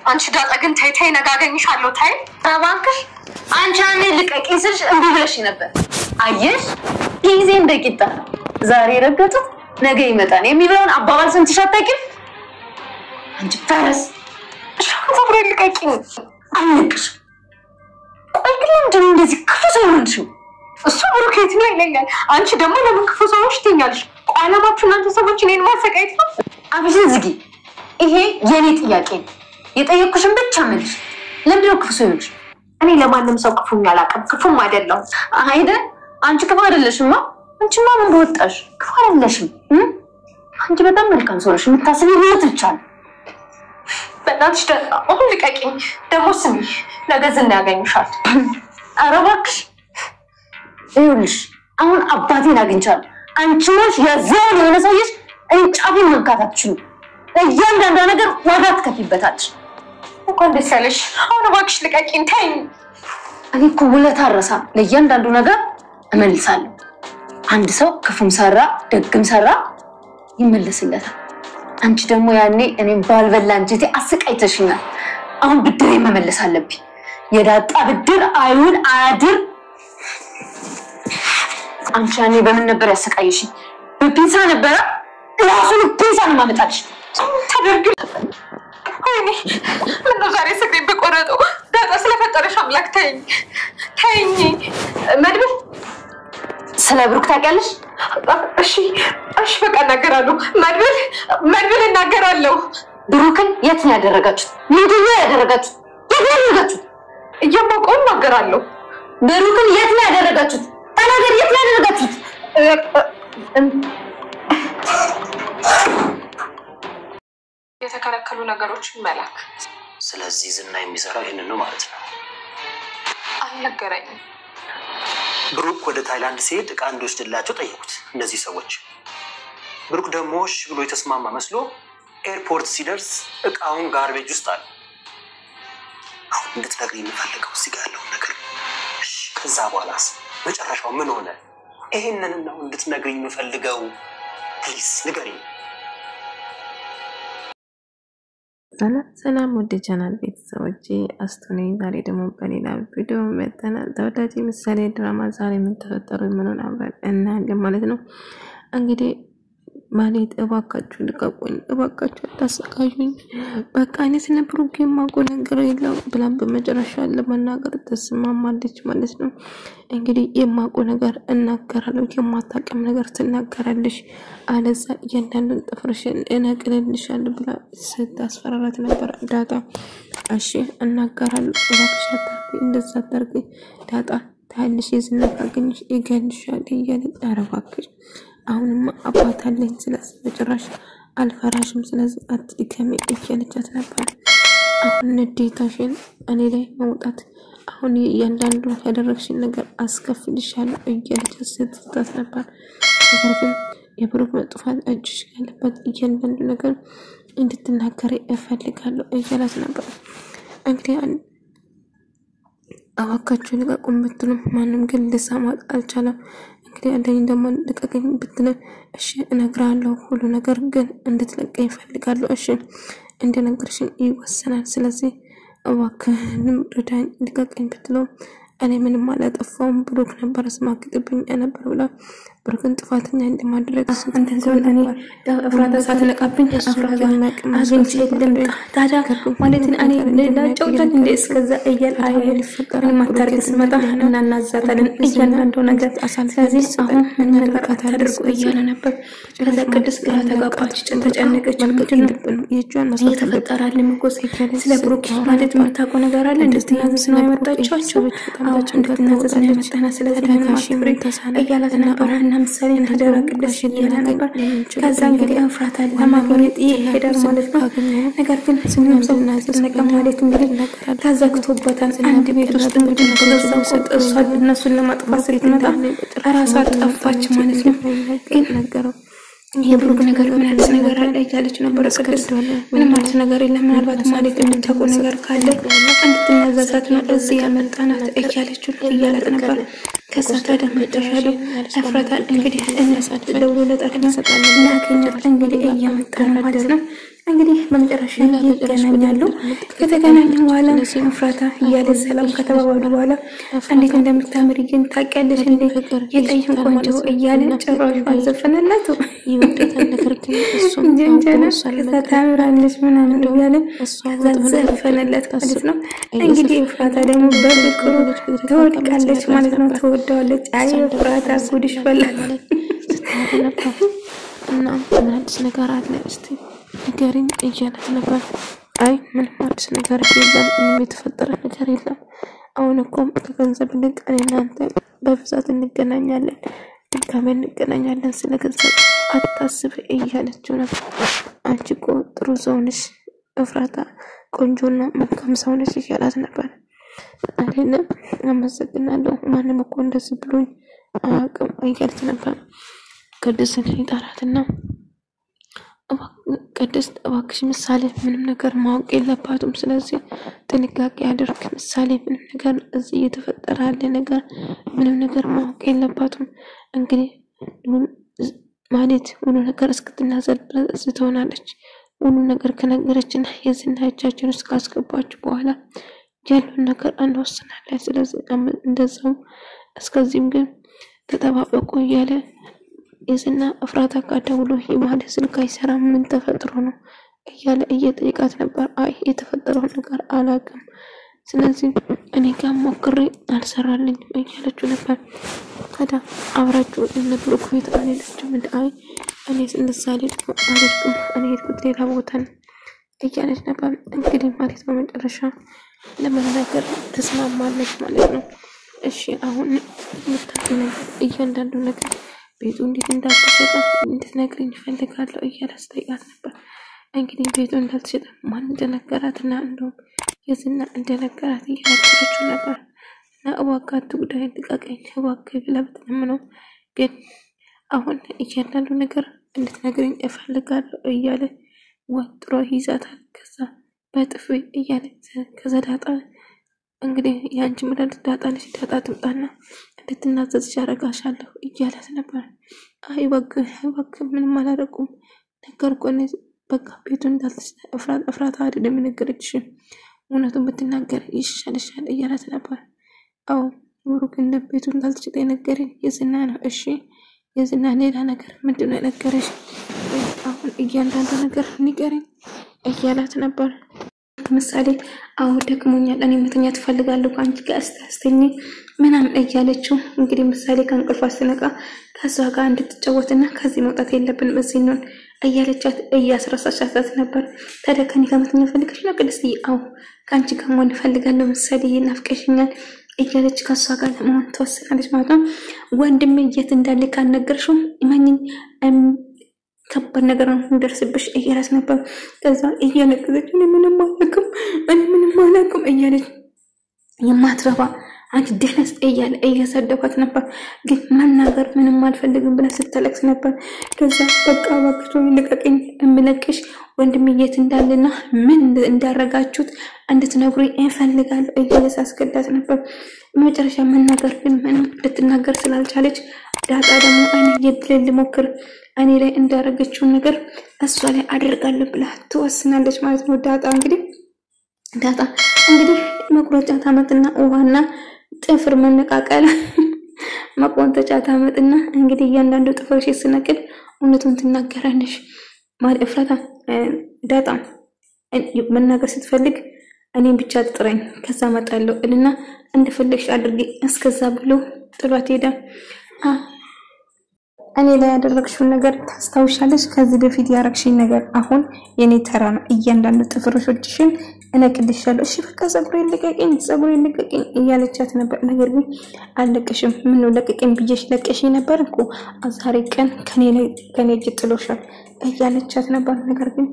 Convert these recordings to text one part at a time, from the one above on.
አንቺ ዳጣ ግን ታይ ነጋገኝሻለሁ ታይ እባክሽ አንቺ አኔ ልቀቂኝ ስልሽ እንዴ ብለሽ ነበር አየሽ ጊዜ እንደቂጣ ዛሬ ረገጡት ነገ ይመጣል የሚለውን አባባል ሰምተሽ አታውቂም አንቺ ፈረስ ዛሬ ልቀቂኝ አንቅሽ ቆይ ግን ምንድነው እንደዚህ ክፉ ሰው ነሽ እሱ ብሩኬት ነው ይለኛል አንቺ ደግሞ ለምን ክፉ ሰዎች ትኛለሽ ቋላባችሁ እናንተ ሰዎች እኔን ማሰቃየት ነው አብሽን ዝጊ ይሄ የኔ ጥያቄ ነው የጠየቅኩሽን ብቻ መልሽ ለምንድነው ክፉ ሰው ነሽ እኔ ለማንም ሰው ክፉኛ አላውቅም ክፉም አይደለም አይደል አንቺ ክፉ አይደለሽማ አንቺማ ምን በወጣሽ ክፉ አይደለሽም አንቺ በጣም መልካም ሰው ነሽ የምታስቢው ህይወት ብቻ ነው በእናትሽ አሁን ልቀቂኝ ደግሞ ስሚ ነገ ዝና ያገኙሻል ኧረ እባክሽ ይኸውልሽ አሁን አባቴን አግኝቻለሁ አንቺ ነሽ የዛን የሆነ ሰውዬሽ እንጫፊን መንካት አትችይም እያንዳንዷ ነገር ዋጋ ትከፊበታለሽ እንኳን ደስ ያለሽ አሁን እባክሽ ልቀቂኝ ተይኝ እኔ እኮ ውለታ አልረሳም ለእያንዳንዱ ነገር እመልሳለሁ አንድ ሰው ክፉም ሰራ ደግም ሰራ ይመለስለታል አንቺ ደግሞ ያኔ እኔን ባልበላ እንጀቴ አስቃይተሽኛል አሁን ብድሬ መመለስ አለብኝ የዳጣ ብድር አይሁን አያድር አንቺ ያኔ በምን ነበር ያሰቃይሽኝ በፒንሳ ነበር ራሱን ፒንሳ ነው ማመጣልሽ ታደርግ ወይኔ ምነው ዛሬ ስግሬ በቆረጠው ዳጣ ስለፈጠረሽ አምላክ ተይኝ መድብል ስለ ብሩክ ታውቂያለሽ እሺ በቃ እናገራለሁ መድብል እናገራለሁ ብሩክን የት ነው ያደረጋችሁት ምንድነው ያደረጋችሁት እየማውቀው እናገራለሁ ብሩክን የት ነው ያደረጋችሁት ተናገር የት ነው ያደረጋችሁት የተከለከሉ ነገሮች መላክ ስለዚህ ዝና የሚሰራው ይሄንን ነው ማለት ነው አልነገረኝም ብሩክ ወደ ታይላንድ ሲሄድ ዕቃ እንዲወስድላቸው ጠየቁት እነዚህ ሰዎች ብሩክ ደግሞ እሺ ብሎ የተስማማ መስሎ ኤርፖርት ሲደርስ ዕቃውን ጋርቤጅ ውስጥ አለ አሁን እንድትነግሪኝ የምፈልገው እዚህ ጋር ያለውን ነገር እሺ ከዛ በኋላስ መጨረሻው ምን ሆነ ይሄንን ነው እንድትነግሪኝ የምፈልገው ፕሊዝ ንገሪኝ ሰላም ወደ ቻናል ቤተሰቦቼ አስተኔ ዛሬ ደግሞ በሌላ ቪዲዮ መጥተናል ተወዳጅ ምሳሌ ድራማ ዛሬ ምን ተፈጠሩ ምንን አብረን እናያለን ማለት ነው እንግዲህ ማለት እባካችሁ ልቀቁኝ እባካችሁ አታሰቃዩኝ በቃ እኔ ስለ ብሩክ የማውቀው ነገር የለም ብላ በመጨረሻ ለመናገር ተስማማለች ማለት ነው እንግዲህ የማውቀው ነገር እናገራለሁ የማታውቅም ነገር ትናገራለሽ አለዛ እያንዳንዱን ጥፍርሽን እነቅልልሻለሁ ብላ ስታስፈራራት ነበር ዳጣ እሺ እናገራለሁ እባክሽ አታርጊ እንደዛ አታርጊ ዳጣ ታልሽ የዝናካገኝሽ ይገልሻል እያለ አረባክሽ አሁንማ አባት አለኝ ስለዚህ በጭራሽ አልፈራሽም ስለዚህ አትድከሚ እያለቻት ነበር አሁን ንዴታሽን እኔ ላይ መውጣት አሁን እያንዳንዱ ያደረግሽን ነገር አስከፍልሻለሁ እያለቻት ስትታት ነበር ነገር ግን የብሩክ መጥፋት እጅሽ ያለበት እያንዳንዱ ነገር እንድትናገሪ እፈልጋለሁ እያላት ነበር እንግዲህ አዋካችሁ ልቀቁም ብትሉም ማንም ግን ልሰማት አልቻለም እንግዲህ አንደኝ ደግሞ ልቀቀኝ ብትለው እሺ እነግራለሁ ሁሉ ነገር ግን እንድትለቀኝ ፈልጋለሁ እሺ እንደነገርሽኝ ይወሰናል ስለዚህ እባክህንም ረዳኝ ልቀቀኝ ብትለው እኔ ምንም አላጠፋውም ብሩክ ነበር ስማክጥብኝ ነበር ብላ ብሩክን ጥፋተኛ እንደማድረግ እንደዚህ እኔ አፍራታ ሳትነቃብኝ አፍራታ አግኝቼ ልምጣ ታዲያ ማለት እኔ ለዳጨውተን እንደ እስከዛ እያል አይል ፍቅር ማታርቅ ስመጣ እናናዛታለን እያንዳንዱ ነገር ስለዚህ አሁን ምን ነገር አታድርጉ እያለ ነበር ከዛ ቅድስት ግራ ተጋባች ተጨነቀች ምንድን የጇን እየተፈጠራል ምቆስ ስለ ብሩክ ማለት የምታውቀው ነገር አለ እንድትናዘዝ ነው የመጣችው እንድትናዘዝ ነው የመጣና ስለዚህ ማሽብሪ እያላት ነበር ምሳሌ እንደደረቀልሽ ነበር ከዛ እንግዲህ አፍራታ ለማግኘት ይሄዳል ማለት ነው ነገር ግን ስንም ሰው ተነቀ ማለት እንግዲህ ተዘግቶበታል አንድ ቤት ውስጥ እንግዲህ በዛው እሷ እነሱን ለማጥፋት ስትመጣ ራሷ ጠፋች ማለት ነው ግን ነገረው የብሩክ ነገር ምን አዲስ ነገር አለ እያለች ነበር ቅድስት ምንም አዲስ ነገር የለም ምናልባት ማለት የምታውቀው ነገር ካለ እንድትናዘዛት ነው እዚህ ያመጣናት እያለች እያላት ነበር ከዛ ታዲያ መጨረሻ ኤፍራታ እንግዲህ እነሳት ደውሎለታልና እናገኛት እንግዲህ እየመጣ ነው ማለት ነው። እንግዲህ በመጨረሻ ይገናኛሉ። ከተገናኙ በኋላ ኤፍራታ እያለ ሰላም ከተባባሉ በኋላ እንዴት እንደምታምር ግን ታውቂያለሽ እንዴ የጠይም ቆንጆ እያለ ጭራሽ አዘፈነላት ጀንጀና ከዛ ታምራለች ምናምን እያለ ከዛ ዘፈነለት ማለት ነው። እንግዲህ ኤፍራታ ደግሞ በፍቅሩ ትወድቃለች ማለት ነው። ትወደዋለች። አይ ኤፍራታ ጉድሽ ፈላ እና ምን አዲስ ነገር አለ እስቲ ንገሪኝ እያላት ነበር። አይ ምንም አዲስ ነገር የለም፣ ምንም የተፈጠረ ነገር የለም። አሁን እኮ ከገንዘብ ልቅ እናንተ በብዛት እንገናኛለን፣ ድጋሜ እንገናኛለን፣ ስለ ገንዘብ አታስብ እያለችው ነበር። አንቺ እኮ ጥሩ ሰው ነሽ ኤፍራታ፣ ቆንጆና መልካም ሰው ነሽ እያላት ነበር። አይደለም አመሰግናለሁ፣ ማንም እኮ እንደዚህ ብሎኝ አያውቅም እያለች ነበር። ቅድስትን ይጠራትና ቅድስት እባክሽ ምሳሌ ምንም ነገር ማወቅ የለባትም፣ ስለዚህ ጥንቃቄ አድርግ። ምሳሌ ምንም ነገር እዚህ እየተፈጠረ ያለ ነገር ምንም ነገር ማወቅ የለባትም። እንግዲህ ማለት ሁሉ ነገር እስክትናዘር ድረስ ትሆናለች። ሁሉ ነገር ከነገረችና የዝና እጃችን ውስጥ ካስገባችሁ በኋላ ያለውን ነገር እንወስናለን። ስለዚህ እንደዛው እስከዚህም ግን ተጠባበቁ እያለ የዝና ኤፍራታ ጋር ደውሎ የማህሌት ስልክ አይሰራም፣ ምን ተፈጥሮ ነው እያለ እየጠየቃት ነበር። አይ የተፈጠረው ነገር አላውቅም፣ ስለዚህ እኔ ጋር ሞክሬ አልሰራልኝም እያለችው ነበር። ታዲያ አብራችሁ ብሩክ ቤት አልሄዳችሁም? አይ እኔ እንደዛ አልሄድኩም፣ እኔ ሄድኩት ሌላ ቦታ ነው እያለች ነበር። እንግዲህ ማለት በመጨረሻ ለመናገር ተስማማለች ማለት ነው። እሺ አሁን የምታውቂው ነገር እያንዳንዱ ነገር ቤቱ እንዴት እንዳልተሸጠ እንድትነግሪኝ እፈልጋለሁ እያለ አስጠይቃት ነበር። እንግዲህ ቤቱ እንዳልተሸጠ ማን እንደነገራትና እንደውም የዝና እንደነገራት እየነገረችው ነበር። እና እባክህ ጉዳይ ልቀቀኝ እባክህ ብላ ብትለምነው ግን አሁን እያንዳንዱ ነገር እንድትነግሪኝ እፈልጋለሁ እያለ ወጥሮ ይዛታል። ከዛ በጥፊ እያለ ከዛ ዳጣ እንግዲህ ያንቺ ምድር ዳጣንሽ ዳጣ ትምጣና እንድትናዘዝሽ አደርጋሻለሁ እያላት ነበር። አይ እባክህ ምንም አላደረኩም ነገርኩህ፣ በቃ ቤቱን እንዳልተሸጠ ኤፍራታ አይደለም የነገረችሽ፣ እውነቱን ብትናገር ይሻልሻል እያላት ነበር። አዎ ብሩክ እንደ ቤቱን እንዳልተሸጠ የነገረኝ የዝና ነው። እሺ የዝና ሌላ ነገር ምንድን ነው የነገረሽ? አሁን እያንዳንዱ ነገር ንገረኝ እያላት ነበር። ምሳሌ አዎ ደክሞኛል፣ እኔ መተኛት እፈልጋለሁ ከአንቺ ጋር አስተኝ ምናምን እያለችው እንግዲህ ምሳሌ ከእንቅልፏ ስትነቃ ከሷ ጋር እንድትጫወትና ከዚህ መውጣት የለብንም እዚህ ነው እያለቻት እያስረሳቻት ነበር። ታዲያ ከኔ ጋር መተኛት ፈልገሽ ነው ቅድስትዬ? አዎ ከአንቺ ጋር መሆን እፈልጋለሁ ምሳሌ ናፍቀሽኛል እያለች ከሷ ጋር ለመሆን ተወስናለች ማለት ነው። ወንድሜ የት እንዳለ ካልነገርሽው እመኚኝ ከባድ ነገር ነው እንደርስብሽ እያለች ነበር። ከዛ እያለቀሰች እኔ ምንም አላውቅም እያለች የማትረባ አንቺ ደህነስ እያለ እየሰደባት ነበር። ግን መናገር ምንም አልፈልግም ብላ ስትለቅስ ነበር። ከዛ በቃ እባክሽ ልቀቅኝ፣ እምለቅሽ ወንድሜ የት እንዳለና ምን እንዳረጋችሁት እንድትነግሩኝ እፈልጋለሁ እያለች አስገዳት ነበር። በመጨረሻ መናገር ግን ምንም ልትናገር ስላልቻለች ዳጣ ደግሞ እኔ የድል ልሞክር እኔ ላይ እንዳረገችው ነገር እሷ ላይ አደርጋለሁ ብላ ትወስናለች ማለት ነው። ዳጣ እንግዲህ መቁረጫ ታመጥና ውሃና ጥፍር መነቃቀል መቆንጠጫ ታመጥና እንግዲህ እያንዳንዱ ጥፍርሽ ስነቅል እውነቱን ትናገራለሽ ማለት ኤፍራታ ዳጣ መናገር ስትፈልግ እኔን ብቻ ጥረኝ ከዛ መጣለው እና እንደፈለግሽ አድርጊ እስከዛ ብሎ ጥሏት ሄዳ እኔ ላይ ያደረግሽው ነገር ታስታውሻለሽ? ከዚህ በፊት ያረግሽኝ ነገር አሁን የኔ ተራ ነው። እያንዳንዱ ጥፍሮችሽን እነቅልሻለሁ። እሺ በቃ ጸጉሬን ልቀቂኝ እያለቻት ነበር። ነገር ግን አልለቅሽም። ምን ነው ለቀቂኝ ብዬሽ ለቀሽኝ ነበር እኮ ዛሬ ቀን ከኔ እጅ ጥሎሻል እያለቻት ነበር። ነገር ግን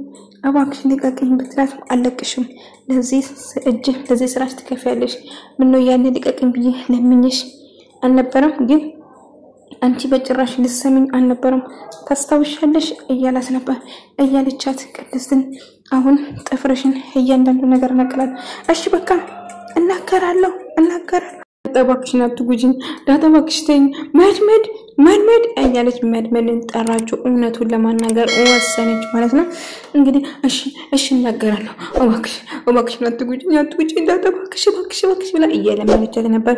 እባክሽ ልቀቂኝ ብትላት አልለቅሽም፣ ለዚህ ስራሽ ትከፍያለሽ። ምን ነው ያኔ ልቀቂኝ ብዬ ለምኝሽ አልነበረም? ግን አንቺ በጭራሽ ልትሰሚኝ አልነበረም ታስታውሻለሽ እያላት ነበር። እያለቻት ቅድስትን አሁን ጥፍርሽን እያንዳንዱ ነገር ነቅላል። እሺ በቃ እናገራለሁ እባክሽን አትጉጂኝ ዳጣ እባክሽ ተይኝ መድመድ እያለች መድመድን ጠራችው። እውነቱን ለማናገር ወሰነች ማለት ነው። እንግዲህ እሺ እናገራለሁ እባክሽን አትጉጂኝ ዳጣ እባክሽ ብላ እየለመነቻት ነበር።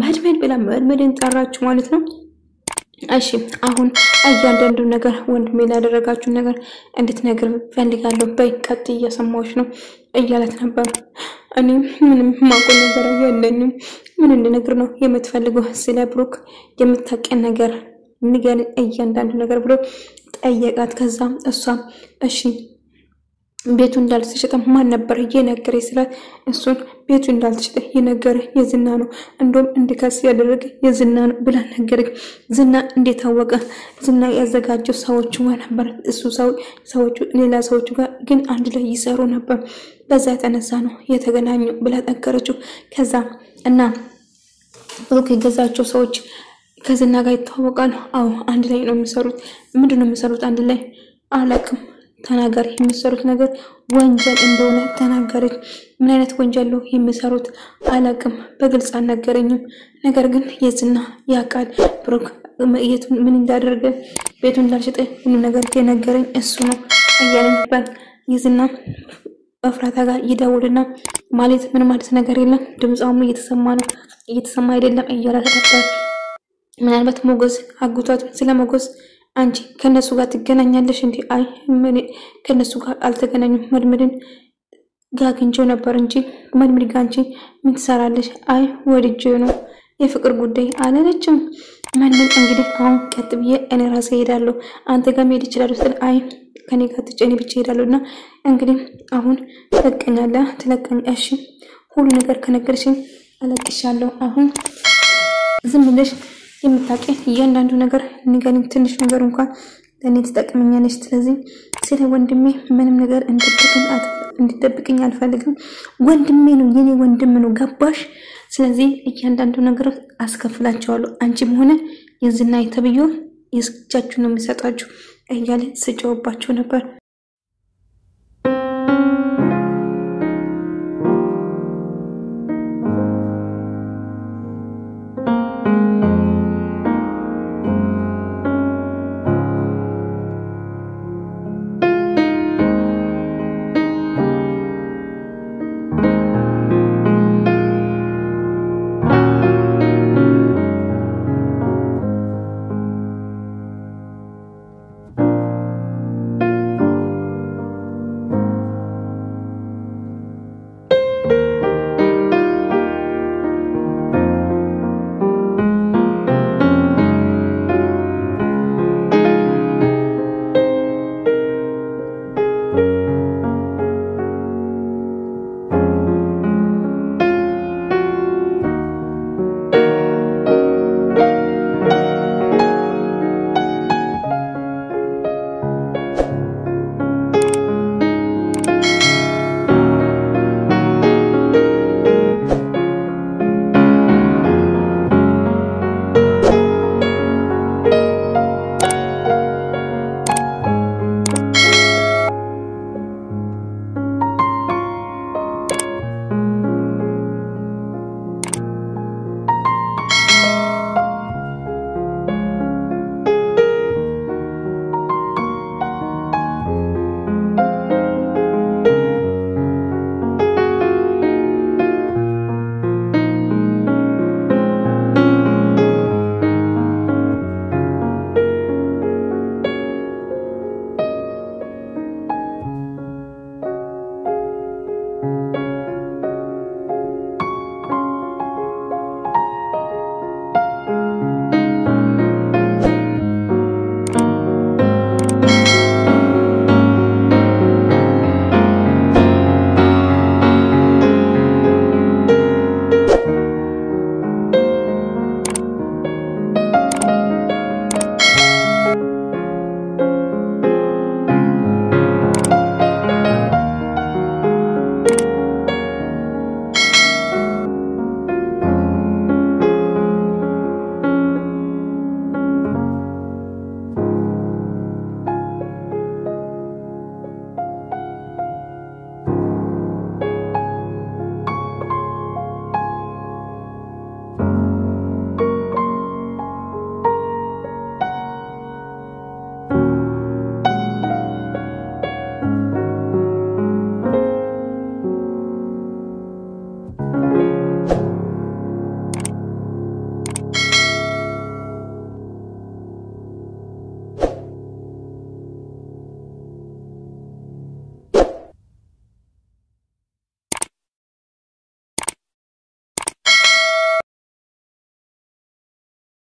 መድመድ ብላ መድመድን ጠራችው ማለት ነው። እሺ አሁን እያንዳንዱ ነገር ወንድሜ ያደረጋችሁ ነገር እንድትነግር ፈልጋለሁ። በቀጥ እየሰማሁሽ ነው እያለት ነበር። እኔ ምንም ማቆም ነገር የለኝም። ምን እንድነግር ነው የምትፈልገው? ስለ ብሩክ የምታውቂው ነገር ንገሪ እያንዳንዱ ነገር ብሎ ጠየቃት። ከዛ እሷ እሺ ቤቱ እንዳልተሸጠ ማን ነበር የነገረኝ ስላት እሱን ቤቱ እንዳልተሸጠ የነገረ የዝና ነው እንደውም እንድከስ ያደረገ የዝና ነው ብላ ነገረኝ። ዝና እንዴት ታወቀ? ዝና ያዘጋጀው ሰዎች ነበር እሱ ሰዎቹ ሌላ ሰዎች ጋር ግን አንድ ላይ ይሰሩ ነበር በዛ የተነሳ ነው የተገናኙ ብላ ጠቀረችው። ከዛ እና ብሩክ የገዛቸው ሰዎች ከዝና ጋር ይተዋወቃሉ። አዎ አንድ ላይ ነው የሚሰሩት። ምንድነው የሚሰሩት አንድ ላይ? አላውቅም ተናገር። የሚሰሩት ነገር ወንጀል እንደሆነ ተናገረች። ምን አይነት ወንጀል ነው የሚሰሩት? አላውቅም በግልጽ አልነገረኝም። ነገር ግን የዝና ያውቃል ብሩክ ምን እንዳደረገ ቤቱን እንዳልሸጠ ሁሉ ነገር የነገረኝ እሱ ነው እያለ ነበር። የዝና በፍራታ ጋር ይደውልና ማለት ምን ማለት ነገር የለም ድምጻውም እየተሰማ አይደለም እያለ ነበር። ምናልባት ሞገስ አጉቷት ስለ ሞገስ አንቺ ከነሱ ጋር ትገናኛለሽ እንዴ? አይ ምን ከነሱ ጋር አልተገናኙም። መድመድን ጋር አግኝቼው ነበር እንጂ መድመድ ጋር አንቺ ምን ትሰራለሽ? አይ ወድጄው ነው የፍቅር ጉዳይ አላለችም። መድመድ እንግዲህ አሁን ቀጥ ብዬ እኔ ራሴ ሄዳለሁ አንተ ጋር መሄድ እችላለሁ ስል አይ ከኔ ጋር ትጨኔ ብቻ ሄዳለሁና እንግዲህ አሁን ትለቀኝ እሺ ሁሉ ነገር ከነገርሽኝ አለቅሻለሁ። አሁን ዝም ብለሽ የምታውቂ እያንዳንዱ ነገር ንገሪኝ። ትንሽ ነገር እንኳን ለኔ ትጠቅመኛለሽ። ስለዚህ ስለ ወንድሜ ምንም ነገር እንድትደብቅኝ አልፈልግም። ወንድሜ ነው የኔ ወንድም ነው ገባሽ? ስለዚህ እያንዳንዱ ነገር አስከፍላቸዋለሁ። አንቺም ሆነ የዝና የተብዮ የስቻችሁ ነው የሚሰጣችሁ እያለ ስጨውባቸው ነበር።